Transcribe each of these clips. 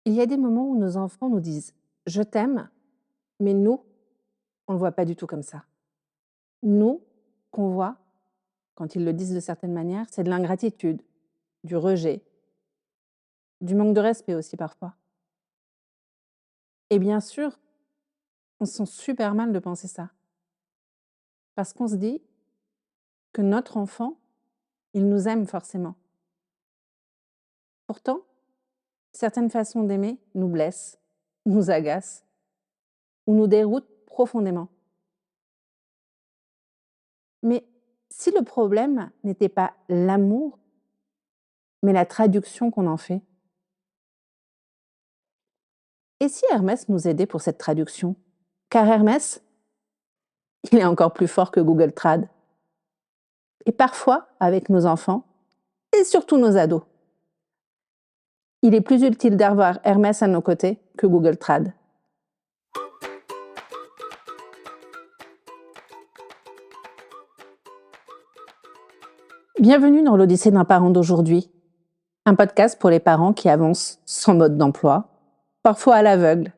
Il y a des moments où nos enfants nous disent: «Je t'aime», mais nous, on le voit pas du tout comme ça. Nous, qu'on voit, quand ils le disent de certaines manières, c'est de l'ingratitude, du rejet, du manque de respect aussi parfois. Et bien sûr, on se sent super mal de penser ça, parce qu'on se dit que notre enfant, il nous aime forcément. Pourtant, certaines façons d'aimer nous blessent, nous agacent ou nous déroutent profondément. Mais si le problème n'était pas l'amour, mais la traduction qu'on en fait? Et si Hermès nous aidait pour cette traduction? Car Hermès, il est encore plus fort que Google Trad. Et parfois, avec nos enfants, et surtout nos ados, il est plus utile d'avoir Hermès à nos côtés que Google Trad. Bienvenue dans l'Odyssée d'un parent d'aujourd'hui, un podcast pour les parents qui avancent sans mode d'emploi, parfois à l'aveugle,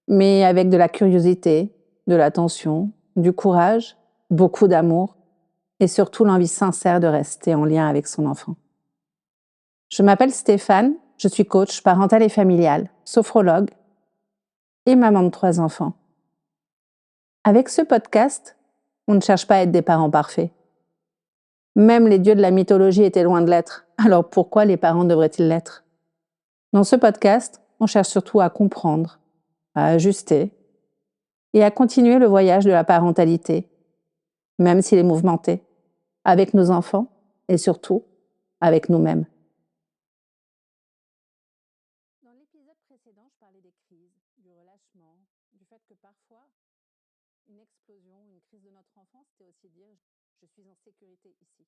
mais avec de la curiosité, de l'attention, du courage, beaucoup d'amour et surtout l'envie sincère de rester en lien avec son enfant. Je m'appelle Stéphane, je suis coach parental et familial, sophrologue et maman de 3 enfants. Avec ce podcast, on ne cherche pas à être des parents parfaits. Même les dieux de la mythologie étaient loin de l'être, alors pourquoi les parents devraient-ils l'être? Dans ce podcast, on cherche surtout à comprendre, à ajuster et à continuer le voyage de la parentalité, même s'il est mouvementé, avec nos enfants et surtout avec nous-mêmes. Dans l'épisode précédent, je parlais des crises, du relâchement, du fait que parfois, une explosion, une crise de notre enfance, c'était aussi dire « je suis en sécurité ici ».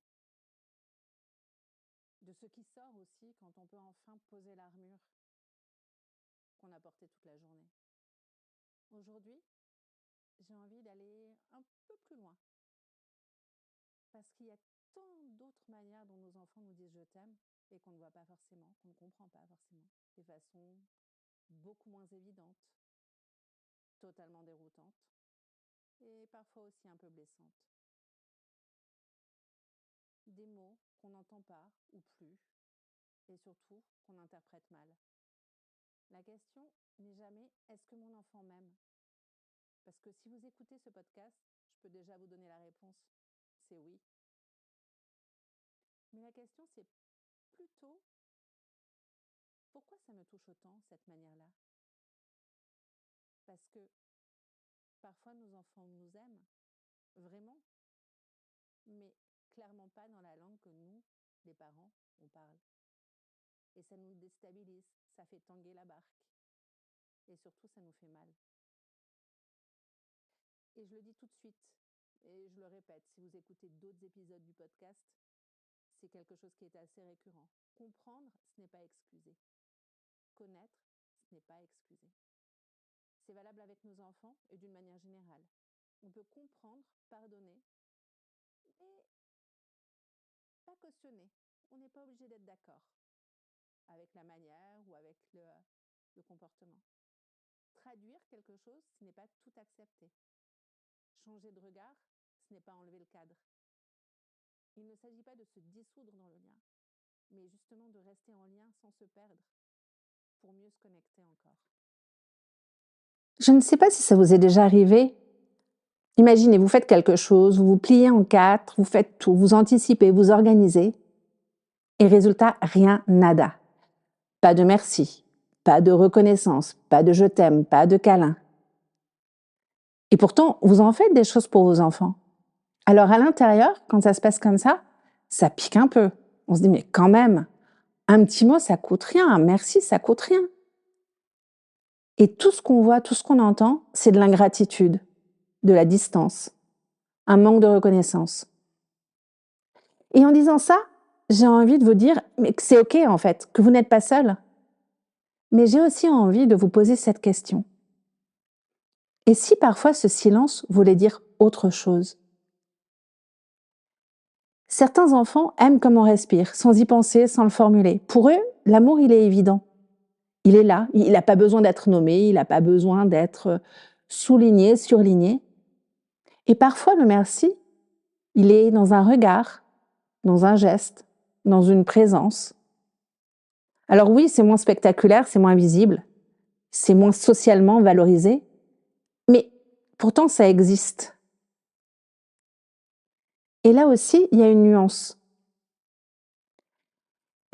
De ce qui sort aussi quand on peut enfin poser l'armure qu'on a portée toute la journée. Aujourd'hui, j'ai envie d'aller un peu plus loin. Parce qu'il y a tant d'autres manières dont nos enfants nous disent « je t'aime » et qu'on ne voit pas forcément, qu'on ne comprend pas forcément, de façon beaucoup moins évidente, totalement déroutante et parfois aussi un peu blessante. Des mots qu'on n'entend pas ou plus et surtout qu'on interprète mal. La question n'est jamais « est-ce que mon enfant m'aime ?» Parce que si vous écoutez ce podcast, je peux déjà vous donner la réponse, c'est oui. Mais la question c'est plutôt pourquoi ça me touche autant cette manière-là? Parce que parfois nos enfants nous aiment, vraiment, mais clairement pas dans la langue que nous, les parents, on parle. Et ça nous déstabilise, ça fait tanguer la barque. Et surtout, ça nous fait mal. Et je le dis tout de suite, et je le répète, si vous écoutez d'autres épisodes du podcast, c'est quelque chose qui est assez récurrent. Comprendre, ce n'est pas excuser. Connaître, ce n'est pas excuser. C'est valable avec nos enfants et d'une manière générale. On peut comprendre, pardonner, mais pas cautionner. On n'est pas obligé d'être d'accord avec la manière ou avec le comportement. Traduire quelque chose, ce n'est pas tout accepter. Changer de regard, ce n'est pas enlever le cadre. Il ne s'agit pas de se dissoudre dans le lien, mais justement de rester en lien sans se perdre, pour mieux se connecter encore. Je ne sais pas si ça vous est déjà arrivé. Imaginez, vous faites quelque chose, vous vous pliez en 4, vous faites tout, vous anticipez, vous organisez, et résultat, rien, nada. Pas de merci, pas de reconnaissance, pas de je t'aime, pas de câlin. Et pourtant, vous en faites des choses pour vos enfants. Alors à l'intérieur, quand ça se passe comme ça pique un peu. On se dit, mais quand même, un petit mot, ça coûte rien, un merci, ça coûte rien. Et tout ce qu'on voit, tout ce qu'on entend, c'est de l'ingratitude, de la distance, un manque de reconnaissance. Et en disant ça, j'ai envie de vous dire mais que c'est OK en fait, que vous n'êtes pas seul. Mais j'ai aussi envie de vous poser cette question. Et si parfois ce silence voulait dire autre chose? Certains enfants aiment comme on respire, sans y penser, sans le formuler. Pour eux, l'amour, il est évident. Il est là, il n'a pas besoin d'être nommé, il n'a pas besoin d'être souligné, surligné. Et parfois, le merci, il est dans un regard, dans un geste, dans une présence. Alors oui, c'est moins spectaculaire, c'est moins visible, c'est moins socialement valorisé, mais pourtant ça existe. Et là aussi, il y a une nuance.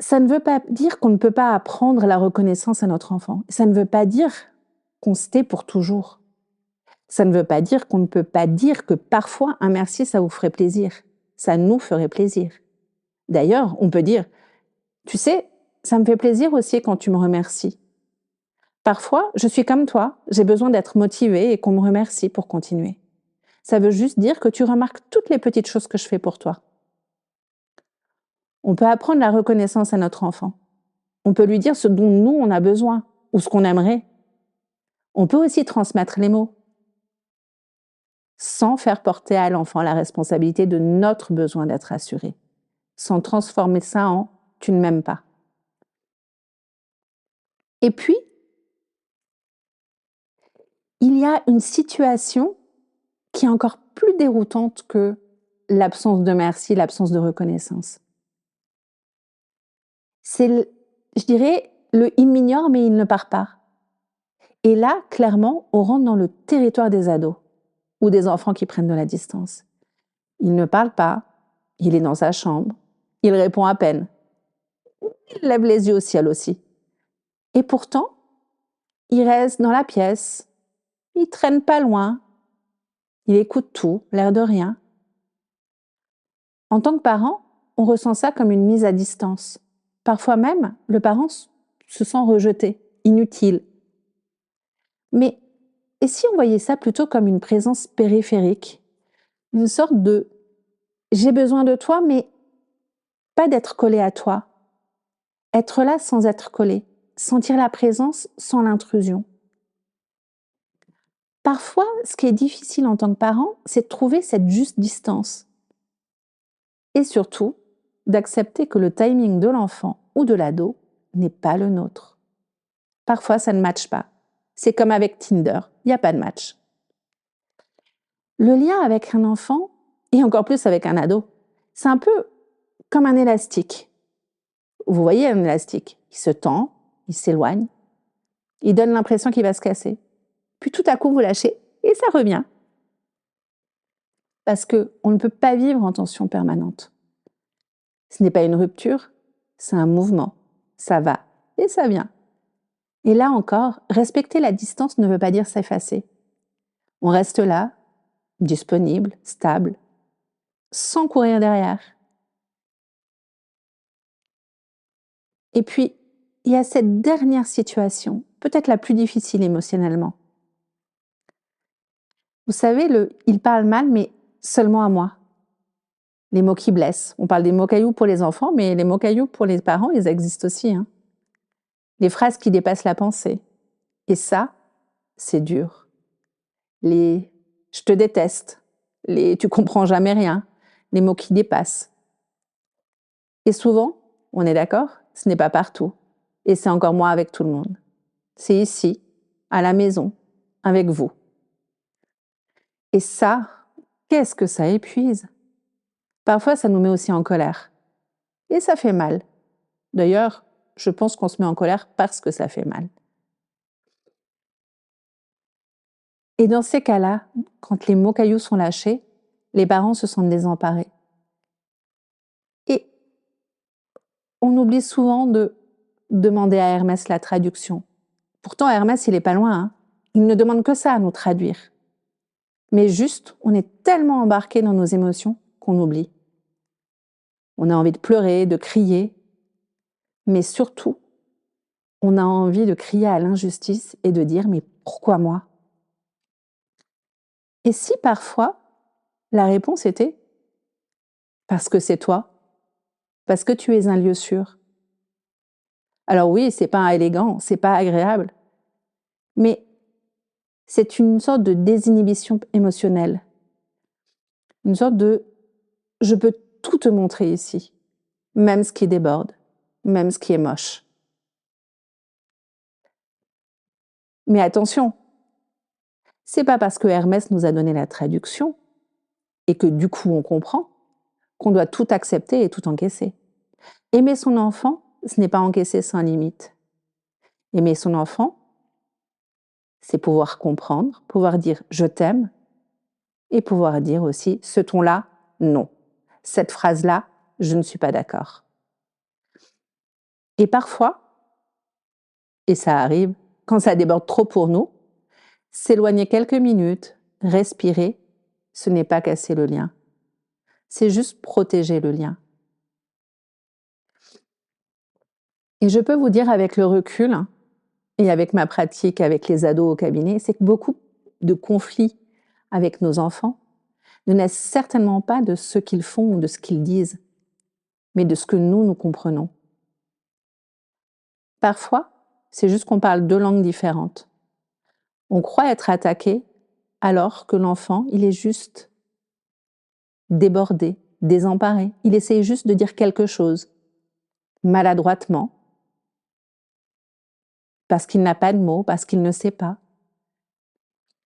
Ça ne veut pas dire qu'on ne peut pas apprendre la reconnaissance à notre enfant. Ça ne veut pas dire qu'on se tait pour toujours. Ça ne veut pas dire qu'on ne peut pas dire que parfois un merci, ça vous ferait plaisir. Ça nous ferait plaisir. D'ailleurs, on peut dire, tu sais, ça me fait plaisir aussi quand tu me remercies. Parfois, je suis comme toi, j'ai besoin d'être motivée et qu'on me remercie pour continuer. Ça veut juste dire que tu remarques toutes les petites choses que je fais pour toi. On peut apprendre la reconnaissance à notre enfant. On peut lui dire ce dont nous, on a besoin ou ce qu'on aimerait. On peut aussi transmettre les mots sans faire porter à l'enfant la responsabilité de notre besoin d'être assuré, sans transformer ça en « tu ne m'aimes pas ». Et puis, il y a une situation qui est encore plus déroutante que l'absence de merci, l'absence de reconnaissance. C'est, je dirais, le « il m'ignore mais il ne part pas ». Et là, clairement, on rentre dans le territoire des ados ou des enfants qui prennent de la distance. Il ne parle pas, il est dans sa chambre, il répond à peine. Il lève les yeux au ciel aussi. Et pourtant, il reste dans la pièce, il traîne pas loin, il écoute tout, l'air de rien. En tant que parent, on ressent ça comme une mise à distance. Parfois même, le parent se sent rejeté, inutile. Mais et si on voyait ça plutôt comme une présence périphérique, une sorte de « j'ai besoin de toi, mais pas d'être collé à toi ». Être là sans être collé, sentir la présence sans l'intrusion. Parfois, ce qui est difficile en tant que parent, c'est de trouver cette juste distance. Et surtout, d'accepter que le timing de l'enfant ou de l'ado n'est pas le nôtre. Parfois, ça ne matche pas. C'est comme avec Tinder, il n'y a pas de match. Le lien avec un enfant, et encore plus avec un ado, c'est un peu comme un élastique. Vous voyez un élastique, il se tend, il s'éloigne, il donne l'impression qu'il va se casser. Puis tout à coup, vous lâchez et ça revient. Parce qu'on ne peut pas vivre en tension permanente. Ce n'est pas une rupture, c'est un mouvement. Ça va et ça vient. Et là encore, respecter la distance ne veut pas dire s'effacer. On reste là, disponible, stable, sans courir derrière. Et puis, il y a cette dernière situation, peut-être la plus difficile émotionnellement. Vous savez, il parle mal, mais seulement à moi. Les mots qui blessent. On parle des mots cailloux pour les enfants, mais les mots cailloux pour les parents, ils existent aussi. Hein. Les phrases qui dépassent la pensée. Et ça, c'est dur. Les « je te déteste », les « tu comprends jamais rien », les mots qui dépassent. Et souvent, on est d'accord, ce n'est pas partout. Et c'est encore moins avec tout le monde. C'est ici, à la maison, avec vous. Et ça, qu'est-ce que ça épuise? Parfois, ça nous met aussi en colère. Et ça fait mal. D'ailleurs, je pense qu'on se met en colère parce que ça fait mal. Et dans ces cas-là, quand les mots cailloux sont lâchés, les parents se sentent désemparés. Et on oublie souvent de demander à Hermès la traduction. Pourtant, Hermès, il n'est pas loin. Hein. Il ne demande que ça à nous traduire. Mais juste, on est tellement embarqué dans nos émotions qu'on oublie. On a envie de pleurer, de crier, mais surtout, on a envie de crier à l'injustice et de dire « mais pourquoi moi ?» Et si parfois, la réponse était « parce que c'est toi, parce que tu es un lieu sûr ». Alors oui, c'est pas élégant, c'est pas agréable, mais c'est une sorte de désinhibition émotionnelle. Une sorte de « je peux tout te montrer ici, même ce qui déborde, même ce qui est moche ». Mais attention, c'est pas parce que Hermès nous a donné la traduction et que du coup on comprend qu'on doit tout accepter et tout encaisser. Aimer son enfant, ce n'est pas encaisser sans limite. Aimer son enfant, c'est pouvoir comprendre, pouvoir dire « je t'aime » et pouvoir dire aussi « ce ton-là, non. Cette phrase-là, je ne suis pas d'accord. » Et parfois, et ça arrive, quand ça déborde trop pour nous, s'éloigner quelques minutes, respirer, ce n'est pas casser le lien. C'est juste protéger le lien. Et je peux vous dire avec le recul et avec ma pratique avec les ados au cabinet, c'est que beaucoup de conflits avec nos enfants ne naissent certainement pas de ce qu'ils font ou de ce qu'ils disent, mais de ce que nous comprenons. Parfois, c'est juste qu'on parle deux langues différentes. On croit être attaqué alors que l'enfant, il est juste débordé, désemparé. Il essaye juste de dire quelque chose, maladroitement, parce qu'il n'a pas de mots, parce qu'il ne sait pas.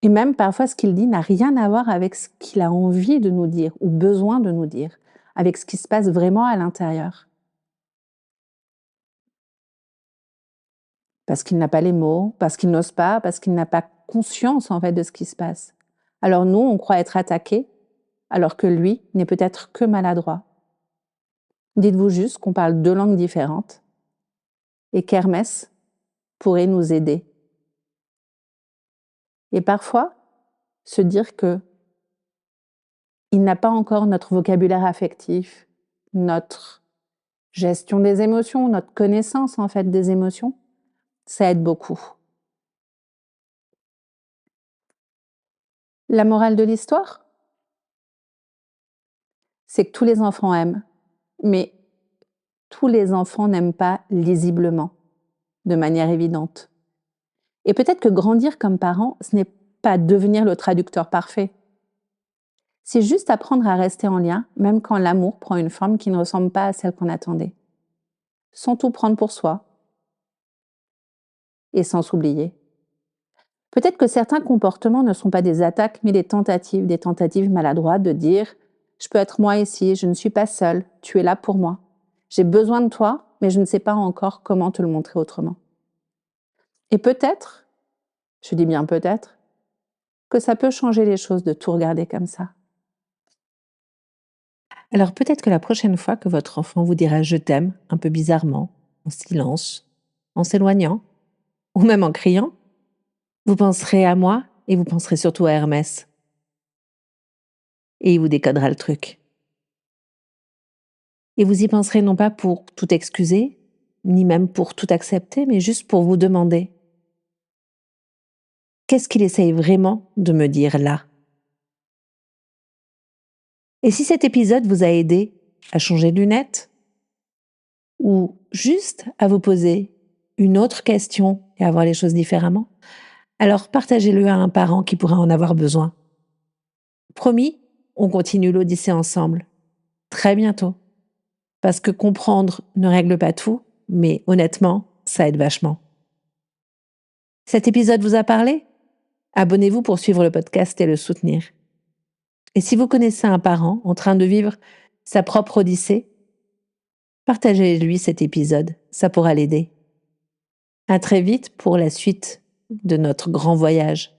Et même parfois, ce qu'il dit n'a rien à voir avec ce qu'il a envie de nous dire ou besoin de nous dire, avec ce qui se passe vraiment à l'intérieur. Parce qu'il n'a pas les mots, parce qu'il n'ose pas, parce qu'il n'a pas conscience en fait de ce qui se passe. Alors nous, on croit être attaqué, alors que lui n'est peut-être que maladroit. Dites-vous juste qu'on parle deux langues différentes et qu'Hermès pourrait nous aider. Et parfois, se dire que il n'a pas encore notre vocabulaire affectif, notre gestion des émotions, notre connaissance en fait des émotions, ça aide beaucoup. La morale de l'histoire, c'est que tous les enfants aiment, mais tous les enfants n'aiment pas lisiblement, de manière évidente. Et peut-être que grandir comme parent, ce n'est pas devenir le traducteur parfait. C'est juste apprendre à rester en lien, même quand l'amour prend une forme qui ne ressemble pas à celle qu'on attendait. Sans tout prendre pour soi et sans s'oublier. Peut-être que certains comportements ne sont pas des attaques, mais des tentatives maladroites de dire « je peux être moi ici, je ne suis pas seule, tu es là pour moi. J'ai besoin de toi, mais je ne sais pas encore comment te le montrer autrement. » Et peut-être, je dis bien peut-être, que ça peut changer les choses de tout regarder comme ça. Alors peut-être que la prochaine fois que votre enfant vous dira « je t'aime » un peu bizarrement, en silence, en s'éloignant, ou même en criant, vous penserez à moi et vous penserez surtout à Hermès. Et il vous décodera le truc. Et vous y penserez non pas pour tout excuser, ni même pour tout accepter, mais juste pour vous demander « qu'est-ce qu'il essaye vraiment de me dire là ?» Et si cet épisode vous a aidé à changer de lunettes, ou juste à vous poser une autre question et à voir les choses différemment, alors partagez-le à un parent qui pourra en avoir besoin. Promis, on continue l'Odyssée ensemble. Très bientôt. Parce que comprendre ne règle pas tout, mais honnêtement, ça aide vachement. Cet épisode vous a parlé ? Abonnez-vous pour suivre le podcast et le soutenir. Et si vous connaissez un parent en train de vivre sa propre Odyssée, partagez-lui cet épisode, ça pourra l'aider. À très vite pour la suite de notre grand voyage.